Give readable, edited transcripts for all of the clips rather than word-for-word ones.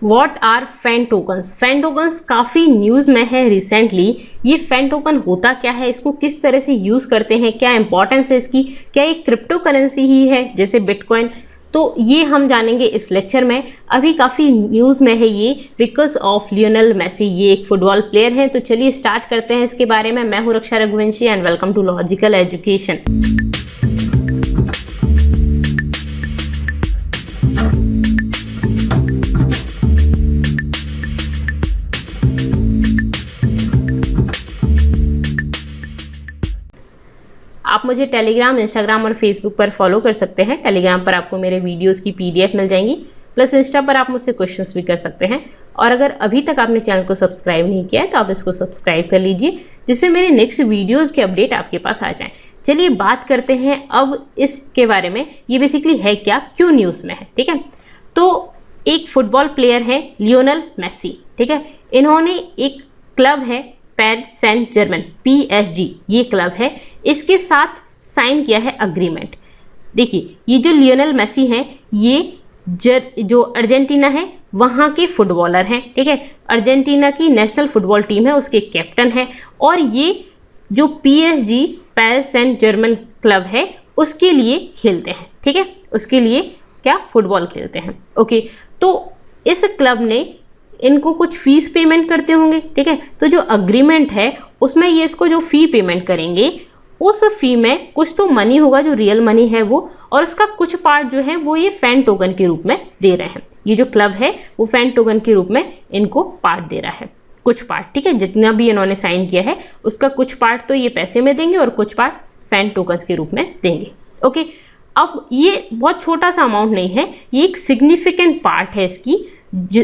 What are fan tokens? Fan tokens काफ़ी news में है रिसेंटली। ये फैन टोकन होता क्या है, इसको किस तरह से यूज़ करते हैं, क्या इंपॉर्टेंस है इसकी, क्या ये क्रिप्टो करेंसी ही है जैसे बिटकॉइन? तो ये हम जानेंगे इस लेक्चर में। अभी काफ़ी न्यूज़ में है ये बिकॉज ऑफ लियोनेल मेसी। ये एक फुटबॉल प्लेयर हैं। तो चलिए स्टार्ट करते हैं इसके बारे में। मैं हूँ Raksha Raghuvanshi and welcome to Logical Education. आप मुझे टेलीग्राम, इंस्टाग्राम और फेसबुक पर फॉलो कर सकते हैं। टेलीग्राम पर आपको मेरे वीडियोस की पीडीएफ मिल जाएंगी, प्लस इंस्टा पर आप मुझसे क्वेश्चंस भी कर सकते हैं। और अगर अभी तक आपने चैनल को सब्सक्राइब नहीं किया है तो आप इसको सब्सक्राइब कर लीजिए, जिससे मेरे नेक्स्ट वीडियोज़ के अपडेट आपके पास आ जाएँ। चलिए बात करते हैं अब इसके बारे में। ये बेसिकली है क्या, क्यों न्यूज़ में है, ठीक है। तो एक फुटबॉल प्लेयर है लियोनेल मेसी, ठीक है। इन्होंने एक क्लब है पेरिस सेंट जर्मन, PSG ये क्लब है, इसके साथ साइन किया है अग्रीमेंट। देखिए ये जो लियोनेल मेसी हैं ये जो अर्जेंटीना है वहाँ के फुटबॉलर हैं, ठीक है। अर्जेंटीना की नेशनल फुटबॉल टीम है, उसके कैप्टन है। और ये जो PSG Paris Saint Germain club है उसके लिए खेलते हैं, ठीक है। उसके लिए क्या, फुटबॉल खेलते हैं, ओके। तो इस क्लब ने इनको कुछ फीस पेमेंट करते होंगे, ठीक है। तो जो अग्रीमेंट है उसमें ये इसको जो फ़ी पेमेंट करेंगे उस फी में कुछ तो मनी होगा, जो रियल मनी है वो, और उसका कुछ पार्ट जो है वो ये फैन टोकन के रूप में दे रहे हैं। ये जो क्लब है वो फैन टोकन के रूप में इनको पार्ट दे रहा है, कुछ पार्ट, ठीक है। जितना भी इन्होंने साइन किया है उसका कुछ पार्ट तो ये पैसे में देंगे और कुछ पार्ट फैन टोकन्स के रूप में देंगे, ओके। अब ये बहुत छोटा सा अमाउंट नहीं है, ये एक सिग्निफिकेंट पार्ट है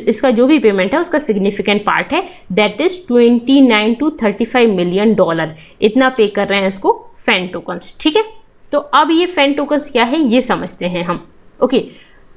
इसका जो भी पेमेंट है उसका सिग्निफिकेंट पार्ट है। That is 29 to 35 million dollar इतना पे कर रहे हैं इसको फैन टोकन्स, ठीक है। तो अब ये फैन टोकन्स क्या है ये समझते हैं हम, ओके।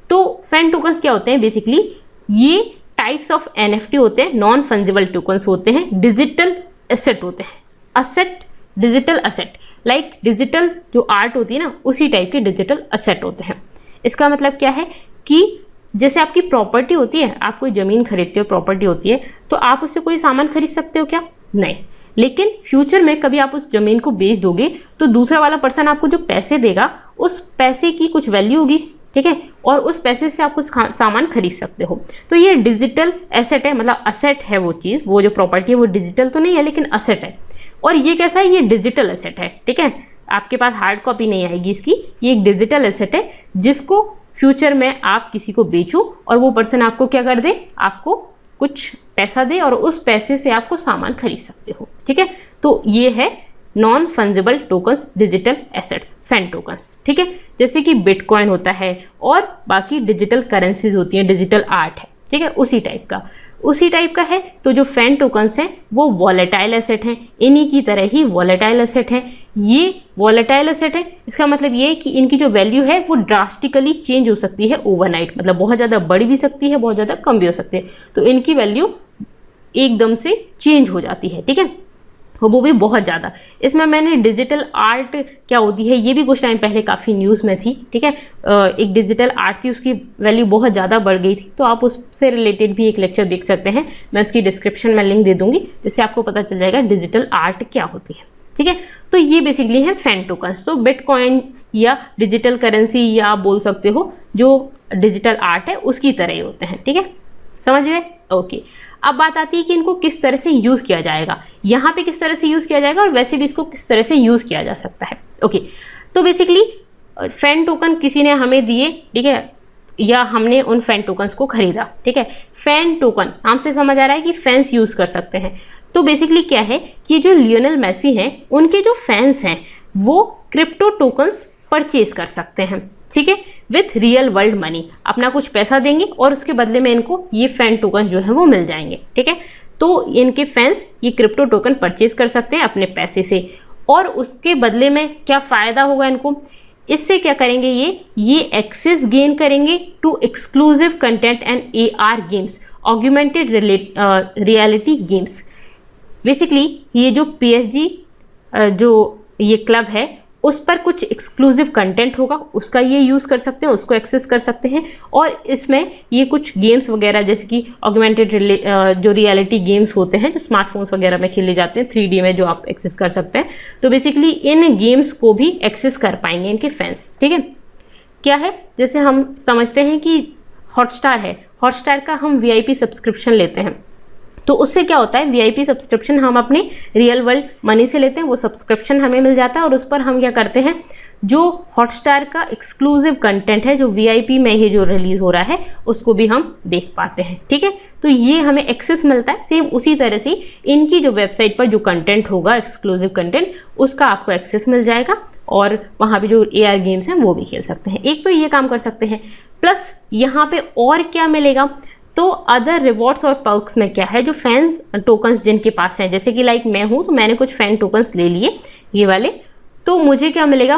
तो फैन टोकन्स क्या होते हैं, बेसिकली ये टाइप्स ऑफ NFT होते हैं, नॉन फंजिबल टोकन्स होते हैं, डिजिटल एसेट होते हैं। Asset, digital asset, like digital जो आर्ट होती है ना उसी टाइप के डिजिटल एसेट होते हैं। इसका मतलब क्या है कि जैसे आपकी प्रॉपर्टी होती है, आप कोई ज़मीन खरीदते हो, प्रॉपर्टी होती है, तो आप उससे कोई सामान खरीद सकते हो क्या? नहीं। लेकिन फ्यूचर में कभी आप उस ज़मीन को बेच दोगे तो दूसरा वाला पर्सन आपको जो पैसे देगा उस पैसे की कुछ वैल्यू होगी, ठीक है, और उस पैसे से आप कुछ सामान खरीद सकते हो। तो ये डिजिटल एसेट है, मतलब असेट है वो चीज़, वो जो प्रॉपर्टी है वो डिजिटल तो नहीं है लेकिन असेट है। और ये कैसा है, ये डिजिटल एसेट है, ठीक है। आपके पास हार्ड कॉपी नहीं आएगी इसकी, ये एक डिजिटल एसेट है जिसको फ्यूचर में आप किसी को बेचो और वो पर्सन आपको क्या कर दे, आपको कुछ पैसा दे और उस पैसे से आपको सामान खरीद सकते हो, ठीक है। तो ये है non fungible tokens, digital assets, fan tokens, ठीक है। जैसे कि बिटकॉइन होता है और बाकी डिजिटल करेंसीज होती हैं, डिजिटल आर्ट है, ठीक है, उसी टाइप का है। तो जो फैन टोकन्स हैं वो वॉलेटाइल एसेट हैं, इन्हीं की तरह ही वॉलेटाइल एसेट है। ये वॉलेटाइल एसेट है, इसका मतलब ये है कि इनकी जो वैल्यू है वो ड्रास्टिकली चेंज हो सकती है ओवरनाइट, मतलब बहुत ज़्यादा बढ़ भी सकती है, बहुत ज़्यादा कम भी हो सकती है। तो इनकी वैल्यू एकदम से चेंज हो जाती है, ठीक है, वो भी बहुत ज़्यादा। इसमें मैंने डिजिटल आर्ट क्या होती है ये भी कुछ टाइम पहले काफ़ी न्यूज़ में थी, ठीक है। एक डिजिटल आर्ट थी, उसकी वैल्यू बहुत ज़्यादा बढ़ गई थी, तो आप उससे रिलेटेड भी एक लेक्चर देख सकते हैं। मैं उसकी डिस्क्रिप्शन में लिंक दे दूँगी, जिससे आपको पता चल जाएगा डिजिटल आर्ट क्या होती है, ठीक है। तो ये बेसिकली है फैन टोकन्स। तो बिटकॉइन या डिजिटल करेंसी या आप बोल सकते हो जो डिजिटल आर्ट है उसकी तरह ही होते हैं, ठीक है, समझ गए, ओके। अब बात आती है कि इनको किस तरह से यूज़ किया जाएगा, यहाँ पे किस तरह से यूज़ किया जाएगा और वैसे भी इसको किस तरह से यूज़ किया जा सकता है, ओके। तो बेसिकली फैन टोकन किसी ने हमें दिए, ठीक है, या हमने उन फैन टोकन्स को खरीदा, ठीक है। फैन टोकन नाम से समझ आ रहा है कि फैंस यूज़ कर सकते हैं। तो बेसिकली क्या है कि जो लियोनेल मेसी हैं उनके जो फैंस हैं वो क्रिप्टो टोकन्स परचेज कर सकते हैं, ठीक है, विथ रियल वर्ल्ड मनी। अपना कुछ पैसा देंगे और उसके बदले में इनको ये फैन टोकन जो है वो मिल जाएंगे, ठीक है। तो इनके फैंस ये क्रिप्टो टोकन परचेज कर सकते हैं अपने पैसे से, और उसके बदले में क्या फ़ायदा होगा इनको, इससे क्या करेंगे ये एक्सेस गेन करेंगे to exclusive content and AR games, augmented reality games. Basically ये जो PSG जो ये क्लब है उस पर कुछ एक्सक्लूसिव कंटेंट होगा, उसका ये यूज़ कर सकते हैं, उसको एक्सेस कर सकते हैं। और इसमें ये कुछ गेम्स वगैरह जैसे कि ऑगमेंटेड जो रियलिटी गेम्स होते हैं जो स्मार्टफोन्स वगैरह में खेले जाते हैं 3D में, जो आप एक्सेस कर सकते हैं। तो बेसिकली इन गेम्स को भी एक्सेस कर पाएंगे इनके फैंस। ठीक है, क्या है, जैसे हम समझते हैं कि हॉटस्टार है, हॉटस्टार का हम VIP सब्सक्रिप्शन लेते हैं, तो उससे क्या होता है, VIP सब्सक्रिप्शन हम अपने रियल वर्ल्ड मनी से लेते हैं, वो सब्सक्रिप्शन हमें मिल जाता है और उस पर हम क्या करते हैं, जो हॉटस्टार का एक्सक्लूसिव कंटेंट है जो VIP में ही जो रिलीज हो रहा है उसको भी हम देख पाते हैं। ठीक है, तो ये हमें एक्सेस मिलता है। सेम उसी तरह से इनकी जो वेबसाइट पर जो कंटेंट होगा एक्सक्लूसिव कंटेंट, उसका आपको एक्सेस मिल जाएगा और वहाँ पे जो AR गेम्स हैं वो भी खेल सकते हैं। एक तो ये काम कर सकते हैं, प्लस यहाँ पे और क्या मिलेगा, तो अदर रिवॉर्ड्स और पर्क्स में क्या है, जो फैंस टोकन्स जिनके पास हैं, जैसे कि लाइक मैं हूँ तो मैंने कुछ फैन टोकन्स ले लिए ये वाले, तो मुझे क्या मिलेगा,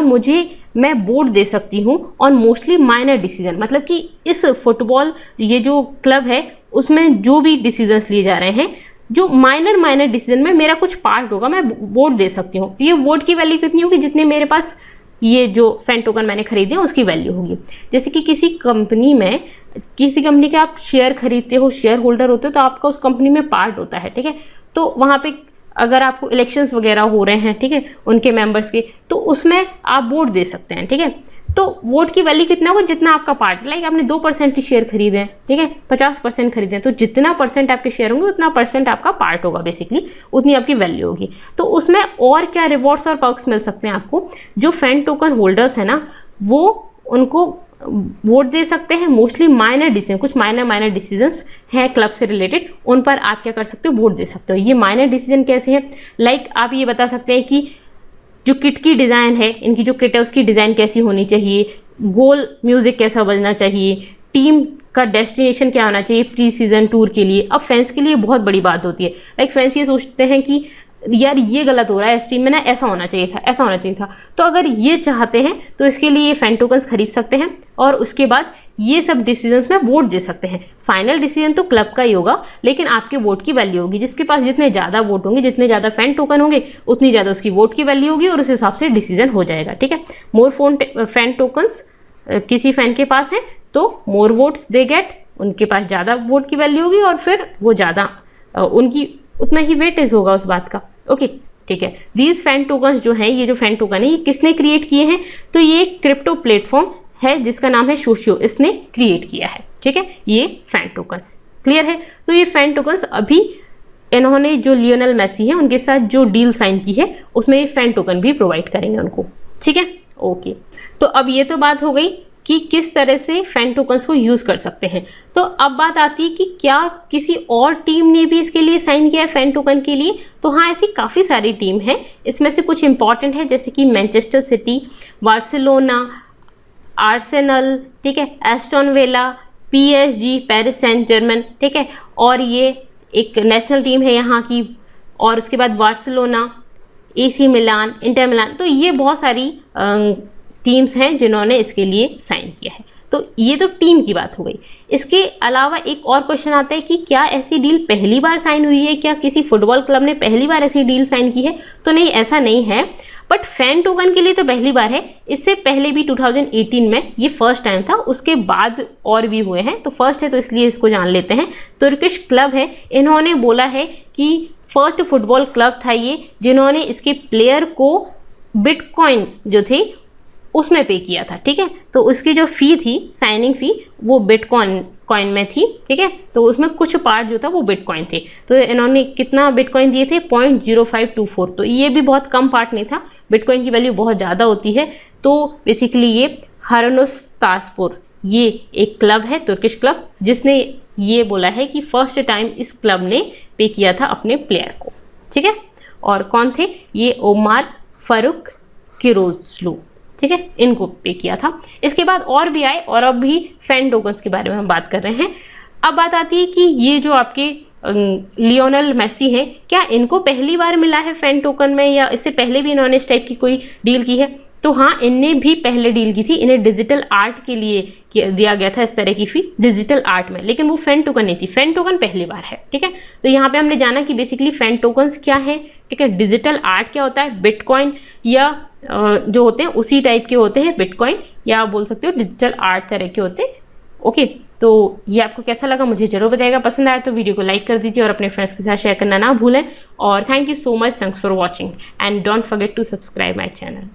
मैं वोट दे सकती हूँ ऑन मोस्टली माइनर डिसीजन। मतलब कि इस फुटबॉल ये जो क्लब है उसमें जो भी डिसीजंस लिए जा रहे हैं, जो माइनर डिसीजन में मेरा कुछ पार्ट होगा, मैं वोट दे सकती हूँ। ये वोट की वैल्यू कितनी होगी, जितने मेरे पास ये जो फैन टोकन मैंने खरीदे हैं उसकी वैल्यू होगी। जैसे कि किसी कंपनी के आप शेयर खरीदते हो, शेयर होल्डर होते हो, तो आपका उस कंपनी में पार्ट होता है। ठीक है, तो वहाँ पे अगर आपको इलेक्शंस वगैरह हो रहे हैं, ठीक है, उनके मेंबर्स के, तो उसमें आप वोट दे सकते हैं। ठीक है, तो वोट की वैल्यू कितना होगा, जितना आपका पार्ट, लाइक आपने 2% की शेयर खरीदे हैं, ठीक है, 50% खरीदे हैं, तो जितना परसेंट आपके शेयर होंगे उतना परसेंट आपका पार्ट होगा, बेसिकली उतनी आपकी वैल्यू होगी। तो उसमें और क्या रिवॉर्ड्स और पर्क्स मिल सकते हैं आपको, जो फैन टोकन होल्डर्स है ना, वो उनको वोट दे सकते हैं। मोस्टली माइनर डिसीजन, कुछ माइनर डिसीजंस हैं क्लब से रिलेटेड, उन पर आप क्या कर सकते हो, वोट दे सकते हो। ये माइनर डिसीजन कैसे हैं, लाइक आप ये बता सकते हैं कि जो किट की डिज़ाइन है, इनकी जो किट है उसकी डिज़ाइन कैसी होनी चाहिए, गोल म्यूज़िक कैसा बजना चाहिए, टीम का डेस्टिनेशन क्या होना चाहिए प्री सीजन टूर के लिए। अब फैंस के लिए बहुत बड़ी बात होती है, लाइक फैंस ये सोचते हैं कि यार ये गलत हो रहा है, इस टीम में ना ऐसा होना चाहिए था, ऐसा होना चाहिए था। तो अगर ये चाहते हैं तो इसके लिए ये फैन टोकन्स खरीद सकते हैं और उसके बाद ये सब डिसीजंस में वोट दे सकते हैं। फाइनल डिसीजन तो क्लब का ही होगा, लेकिन आपके वोट की वैल्यू होगी। जिसके पास जितने ज़्यादा वोट होंगे, जितने ज़्यादा फैन टोकन होंगे, उतनी ज़्यादा उसकी वोट की वैल्यू होगी और उस हिसाब से डिसीजन हो जाएगा। ठीक है, मोर फैन टोकन्स किसी फैन के पास है तो मोर वोट्स दे गेट, उनके पास ज़्यादा वोट की वैल्यू होगी और फिर वो ज़्यादा उनकी उतना ही वेटेज होगा उस बात का। ओके, ठीक है। दीज फैन टोकन्स जो हैं, ये जो फैन टोकन है ये किसने क्रिएट किए हैं, तो ये एक क्रिप्टो प्लेटफॉर्म है जिसका नाम है सोशियो, इसने क्रिएट किया है। ठीक है, ये फैन टोकन्स क्लियर है। तो ये फैन टोकन्स अभी इन्होंने जो लियोनेल मेसी है उनके साथ जो डील साइन की है उसमें ये फैन टोकन भी प्रोवाइड करेंगे उनको। ठीक है, ओके। तो अब ये तो बात हो गई कि किस तरह से फैन टोकन्स को यूज़ कर सकते हैं। तो अब बात आती है कि क्या किसी और टीम ने भी इसके लिए साइन किया है फैन टोकन के लिए। तो हाँ, ऐसी काफ़ी सारी टीम है, इसमें से कुछ इंपॉर्टेंट है जैसे कि मैनचेस्टर सिटी, बार्सिलोना, आर्सेनल, ठीक है, Aston Villa, PSG, Paris Saint Germain, ठीक है, और ये एक नेशनल टीम है यहाँ की, और उसके बाद बार्सिलोना, AC मिलान, इंटर मिलान। तो ये बहुत सारी टीम्स हैं जिन्होंने इसके लिए साइन किया है। तो ये तो टीम की बात हो गई। इसके अलावा एक और क्वेश्चन आता है कि क्या ऐसी डील पहली बार साइन हुई है, क्या किसी फुटबॉल क्लब ने पहली बार ऐसी डील साइन की है। तो नहीं, ऐसा नहीं है, बट फैन टोकन के लिए तो पहली बार है। इससे पहले भी 2018 में ये फर्स्ट टाइम था, उसके बाद और भी हुए हैं। तो फर्स्ट है तो इसलिए इसको जान लेते हैं। तुर्किश क्लब है, इन्होंने बोला है कि फर्स्ट फुटबॉल क्लब था ये जिन्होंने इसके प्लेयर को बिटकॉइन जो थे उसमें पे किया था। ठीक है, तो उसकी जो फ़ी थी, साइनिंग फ़ी, वो बिटकॉइन में थी। ठीक है, तो उसमें कुछ पार्ट जो था वो बिटकॉइन थे। तो इन्होंने कितना बिटकॉइन दिए थे, 0.0524। तो ये भी बहुत कम पार्ट नहीं था, बिटकॉइन की वैल्यू बहुत ज़्यादा होती है। तो बेसिकली ये हरनुस्तास्पुर, ये एक क्लब है, तुर्किश क्लब, जिसने ये बोला है कि फर्स्ट टाइम इस क्लब ने पे किया था अपने प्लेयर को। ठीक है, और कौन थे ये, ओमार फारूक किरोजलू, ठीक है, इनको पे किया था। इसके बाद और भी आए, और अब भी फैन टोकन्स के बारे में हम बात कर रहे हैं। अब बात आती है कि ये जो आपके लियोनेल मेसी हैं, क्या इनको पहली बार मिला है फैन टोकन में, या इससे पहले भी इन्होंने इस टाइप की कोई डील की है। तो हाँ, इनने भी पहले डील की थी। इन्हें डिजिटल आर्ट के लिए दिया गया था इस तरह की फी, डिजिटल आर्ट में, लेकिन वो फैन टोकन नहीं थी। फैन टोकन पहली बार है। ठीक है, तो यहाँ पे हमने जाना कि बेसिकली फैन टोकन्स क्या है, ठीक है, डिजिटल आर्ट क्या होता है, बिटकॉइन या जो होते हैं उसी टाइप के होते हैं बिटकॉइन, या आप बोल सकते हो डिजिटल आर्ट तरह के होते हैं। ओके, तो ये आपको कैसा लगा मुझे जरूर बताइएगा। पसंद आया तो वीडियो को लाइक कर दीजिए और अपने फ्रेंड्स के साथ शेयर करना ना भूलें। और thank you so much, thanks for watching and don't forget to subscribe my channel.